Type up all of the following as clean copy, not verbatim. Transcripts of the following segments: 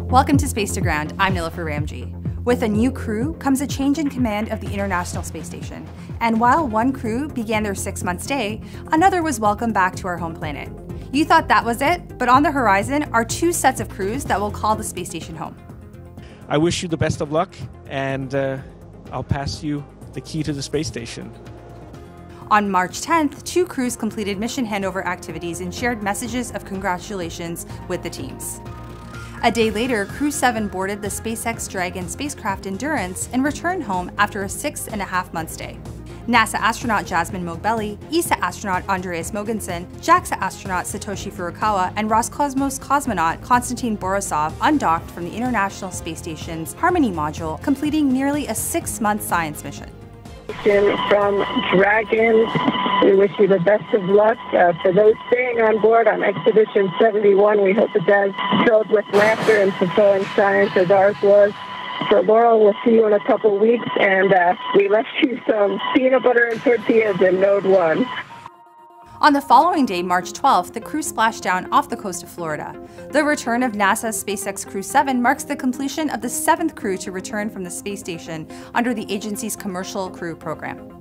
Welcome to Space to Ground. I'm Nilofer Ramji. With a new crew comes a change in command of the International Space Station. And while one crew began their 6-month stay, another was welcomed back to our home planet. You thought that was it, but on the horizon are 2 sets of crews that will call the space station home. I wish you the best of luck, and I'll pass you the key to the space station. On March 10th, 2 crews completed mission handover activities and shared messages of congratulations with the teams. A day later, Crew-7 boarded the SpaceX Dragon spacecraft Endurance and returned home after a 6.5-month stay. NASA astronaut Jasmine Moghbeli, ESA astronaut Andreas Mogensen, JAXA astronaut Satoshi Furukawa, and Roscosmos cosmonaut Konstantin Borisov undocked from the International Space Station's Harmony module, completing nearly a 6-month science mission. From Dragon, we wish you the best of luck. For those staying on board on Expedition 71, we hope the day's filled with laughter and fulfilling science as ours was. For Laurel, we'll see you in a couple weeks, and we left you some peanut butter and tortillas in Node 1. On the following day, March 12th, the crew splashed down off the coast of Florida. The return of NASA's SpaceX Crew-7 marks the completion of the 7th crew to return from the space station under the agency's Commercial Crew Program.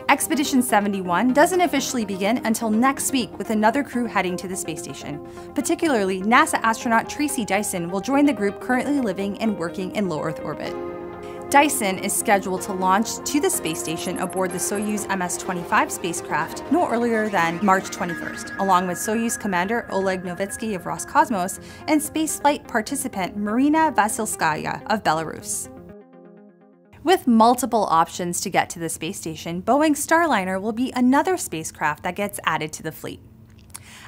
Expedition 71 doesn't officially begin until next week, with another crew heading to the space station. Particularly, NASA astronaut Tracy Dyson will join the group currently living and working in low Earth orbit. Dyson is scheduled to launch to the space station aboard the Soyuz MS-25 spacecraft no earlier than March 21st, along with Soyuz commander Oleg Novitsky of Roscosmos and spaceflight participant Marina Vasilskaya of Belarus. With multiple options to get to the space station, Boeing's Starliner will be another spacecraft that gets added to the fleet.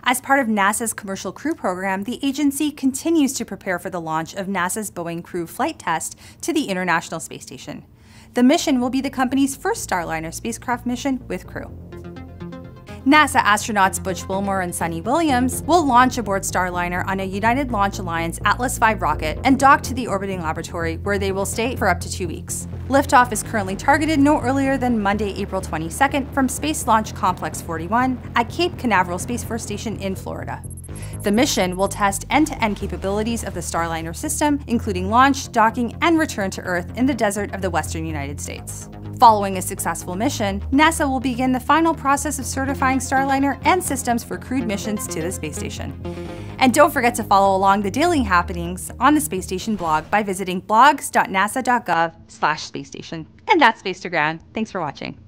As part of NASA's Commercial Crew Program, the agency continues to prepare for the launch of NASA's Boeing Crew flight test to the International Space Station. The mission will be the company's first Starliner spacecraft mission with crew. NASA astronauts Butch Wilmore and Suni Williams will launch aboard Starliner on a United Launch Alliance Atlas V rocket and dock to the orbiting laboratory, where they will stay for up to 2 weeks. Liftoff is currently targeted no earlier than Monday, April 22nd from Space Launch Complex 41 at Cape Canaveral Space Force Station in Florida. The mission will test end-to-end capabilities of the Starliner system, including launch, docking, and return to Earth in the desert of the western United States. Following a successful mission, NASA will begin the final process of certifying Starliner and systems for crewed missions to the space station. And don't forget to follow along the daily happenings on the Space Station blog by visiting blogs.nasa.gov/spacestation. And that's Space to Ground. Thanks for watching.